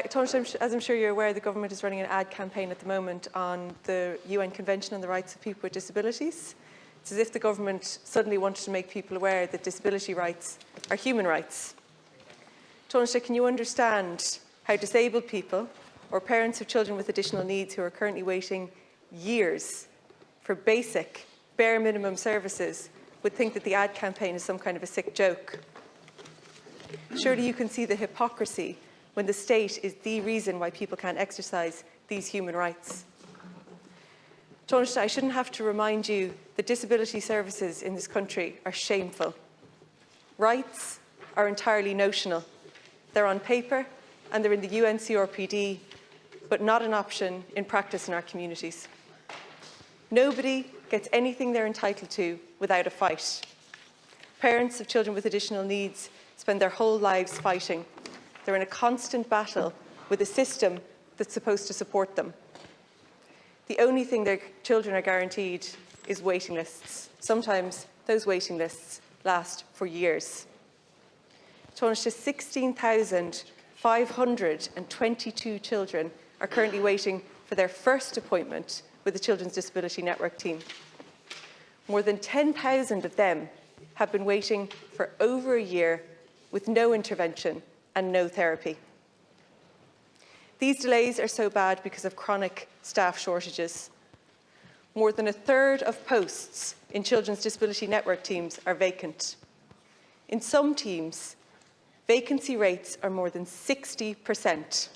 Taoiseach, as I'm sure you're aware, the government is running an ad campaign at the moment on the UN Convention on the Rights of People with Disabilities. It's as if the government suddenly wanted to make people aware that disability rights are human rights. Taoiseach, can you understand how disabled people or parents of children with additional needs who are currently waiting years for basic, bare minimum services would think that the ad campaign is some kind of a sick joke? Surely you can see the hypocrisy when the state is the reason why people can't exercise these human rights. Taoiseach, I shouldn't have to remind you that disability services in this country are shameful. Rights are entirely notional. They're on paper and they're in the UNCRPD, but not an option in practice in our communities. Nobody gets anything they're entitled to without a fight. Parents of children with additional needs spend their whole lives fighting. They're in a constant battle with a system that's supposed to support them. The only thing their children are guaranteed is waiting lists. Sometimes those waiting lists last for years. Taoiseach, 16,522 children are currently waiting for their first appointment with the Children's Disability Network team. More than 10,000 of them have been waiting for over a year with no intervention and no therapy. These delays are so bad because of chronic staff shortages. More than a third of posts in Children's Disability Network teams are vacant. In some teams, vacancy rates are more than 60%.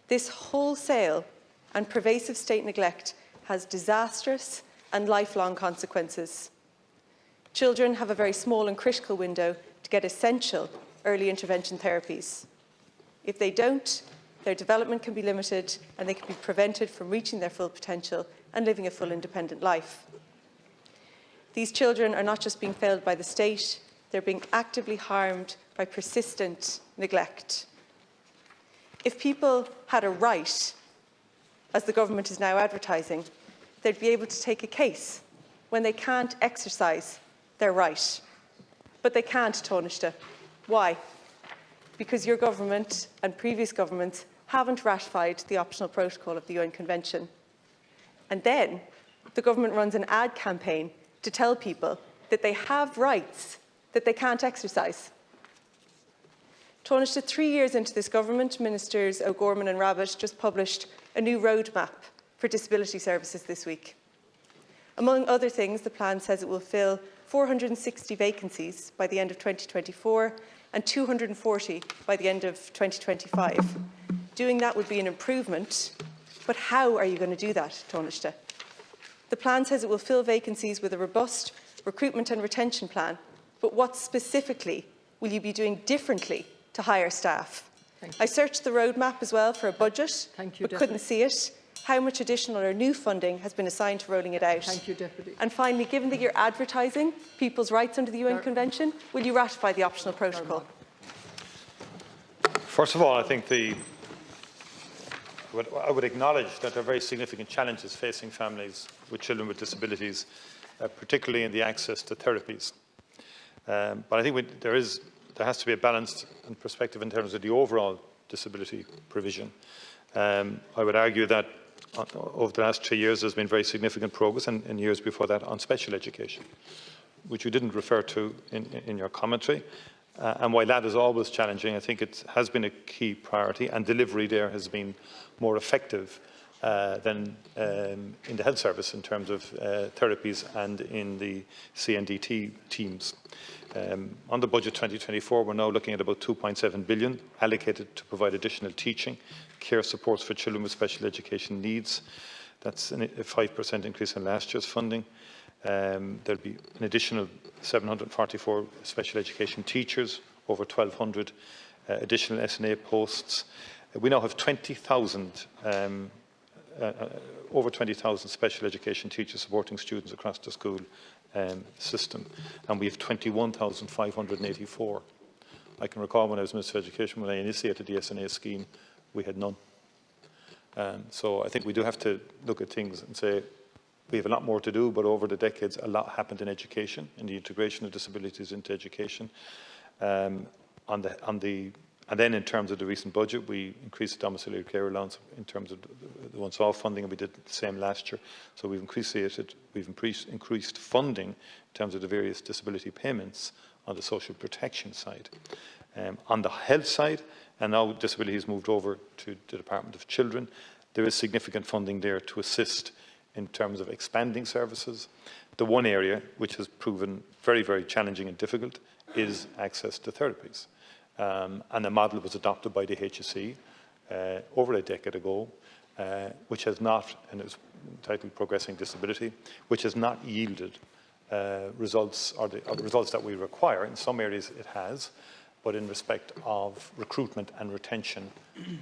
This wholesale and pervasive state neglect has disastrous and lifelong consequences. Children have a very small and critical window to get essential early intervention therapies. If they don't, their development can be limited and they can be prevented from reaching their full potential and living a full independent life. These children are not just being failed by the state, they're being actively harmed by persistent neglect. If people had a right, as the government is now advertising, they'd be able to take a case when they can't exercise their right. But they can't, Taoiseach. Why? Because your government and previous governments haven't ratified the optional protocol of the UN Convention. And then the government runs an ad campaign to tell people that they have rights that they can't exercise. Taoiseach, 3 years into this government, Ministers O'Gorman and Rabbitte just published a new roadmap for disability services this week. Among other things, the plan says it will fill 460 vacancies by the end of 2024 and 240 by the end of 2025. Doing that would be an improvement, but how are you going to do that, Taoiseach? The plan says it will fill vacancies with a robust recruitment and retention plan, but what specifically will you be doing differently to hire staff? I searched the roadmap as well for a budget, but couldn't see it. How much additional or new funding has been assigned to rolling it out? Thank you, Deputy. And finally, given that you're advertising people's rights under the UN Convention, will you ratify the optional protocol? First of all, I think I would acknowledge that there are very significant challenges facing families with children with disabilities, particularly in the access to therapies. But I think there has to be a balanced perspective in terms of the overall disability provision. I would argue that over the last 3 years there's been very significant progress, and in years before that on special education, which you didn't refer to in your commentary. And while that is always challenging, I think it has been a key priority, and delivery there has been more effective than in the health service in terms of therapies and in the CNDT teams. On the budget 2024, we're now looking at about 2.7 billion allocated to provide additional teaching, care supports for children with special education needs. That's a 5% increase in last year's funding. There'll be an additional 744 special education teachers, over 1,200 additional SNA posts. We now have 20,000 over 20,000 special education teachers supporting students across the school system, and we have 21,584. I can recall when I was Minister of Education, when I initiated the SNA scheme, we had none. So I think we do have to look at things and say we have a lot more to do, but over the decades a lot happened in education, in the integration of disabilities into education. On the And then in terms of the recent budget, we increased the domiciliary care allowance in terms of the once-off funding, and we did the same last year. So we've increased funding in terms of the various disability payments on the social protection side. On the health side, and now disability has moved over to the Department of Children, there is significant funding there to assist in terms of expanding services. The one area which has proven very, very challenging and difficult is access to therapies. And the model was adopted by the HSE over a decade ago, which has not, and it's entitled Progressing Disability, which has not yielded results, or the results that we require. In some areas it has, but in respect of recruitment and retention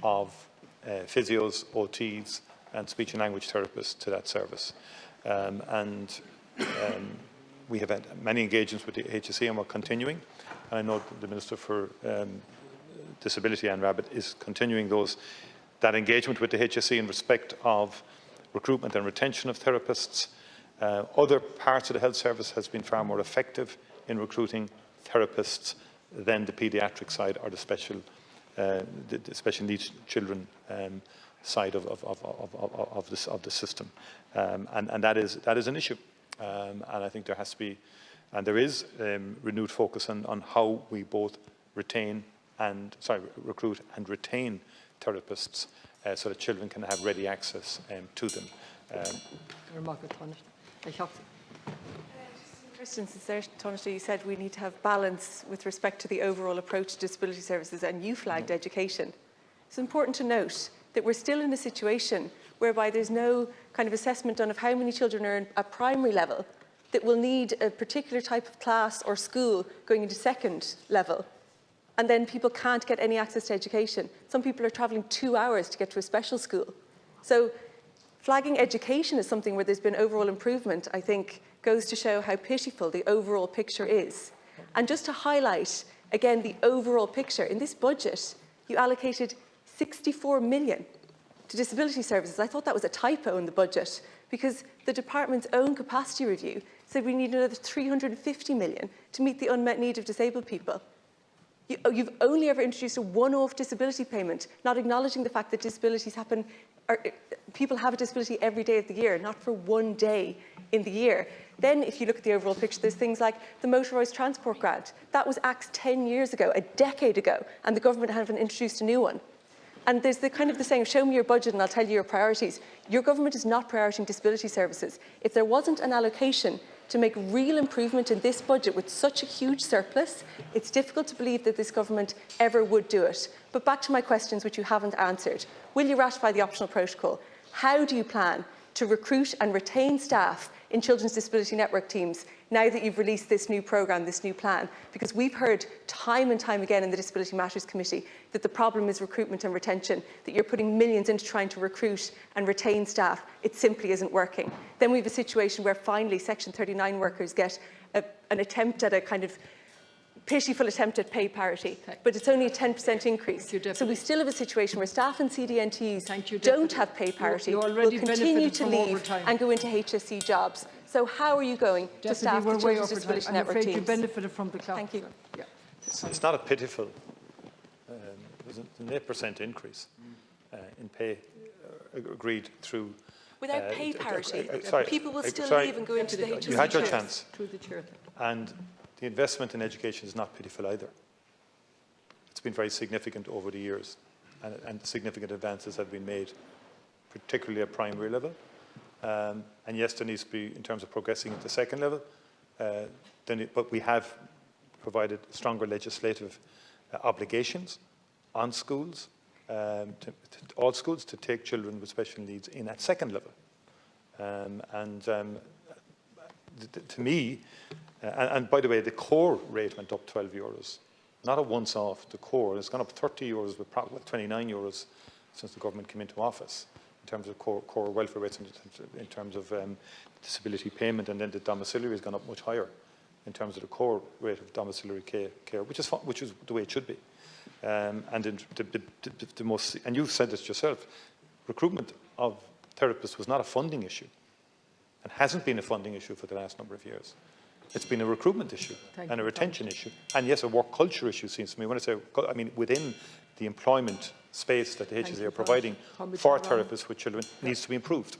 of physios, OTs, and speech and language therapists to that service. We have had many engagements with the HSE, and we're continuing. And I know the Minister for Disability, Anne Rabbitte, is continuing that engagement with the HSE in respect of recruitment and retention of therapists. Other parts of the health service has been far more effective in recruiting therapists than the paediatric side or the special needs children side of the system, and that is an issue. And I think there has to be, and there is, renewed focus on how we both recruit and retain therapists so that children can have ready access to them. Questions there, Taoiseach, you said we need to have balance with respect to the overall approach to disability services, and you flagged education. It's important to note that we're still in a situation whereby there's no kind of assessment done of how many children are at primary level that will need a particular type of class or school going into second level, and then people can't get any access to education. Some people are travelling 2 hours to get to a special school. So flagging education as something where there's been overall improvement, I think, goes to show how pitiful the overall picture is. And just to highlight, again, the overall picture, in this budget, you allocated 64 million to disability services. I thought that was a typo in the budget, because the department's own capacity review said we need another 350 million to meet the unmet need of disabled people. You've only ever introduced a one-off disability payment, not acknowledging the fact that disabilities happen, or people have a disability every day of the year, not for one day in the year. Then, if you look at the overall picture, there's things like the motorised transport grant. That was axed 10 years ago, a decade ago, and the government haven't introduced a new one. And there's the kind of the saying, show me your budget and I'll tell you your priorities. Your government is not prioritising disability services. If there wasn't an allocation to make real improvement in this budget with such a huge surplus, it's difficult to believe that this government ever would do it. But back to my questions, which you haven't answered. Will you ratify the optional protocol? How do you plan to recruit and retain staff in Children's Disability Network teams now that you've released this new programme, this new plan? Because we've heard time and time again in the Disability Matters Committee that the problem is recruitment and retention, that you're putting millions into trying to recruit and retain staff. It simply isn't working. Then we have a situation where finally Section 39 workers get an attempt at a kind of pitiful attempt at pay parity, but it's only a 10% increase. So we still have a situation where staff and CDNTs don't have pay parity, will continue to leave and go into HSE jobs. So how are you going to staff the Children's Disability Network teams? You benefited from the clock. Thank you. Yeah. It's not a pitiful, there's an 8% increase in pay agreed through. Without pay parity, sorry, people will still leave and go into the HSE. You had your chance. Through the chair. And the investment in education is not pitiful either. It's been very significant over the years, and significant advances have been made, particularly at primary level. And yes, there needs to be, in terms of progressing into second level, but we have provided stronger legislative obligations on schools, to all schools, to take children with special needs in at second level. To me, and by the way, the core rate went up €12, not a once-off. The core has gone up €30, with probably €29 since the government came into office in terms of core welfare rates, in terms of disability payment, and then the domiciliary has gone up much higher in terms of the core rate of domiciliary care, which is the way it should be. And the most, and you've said this yourself, recruitment of therapists was not a funding issue, and hasn't been a funding issue for the last number of years. It's been a recruitment issue and a retention issue, and yes, a work culture issue seems to me. When I say, I mean within the employment space that the HSE are providing for therapists with children needs to be improved.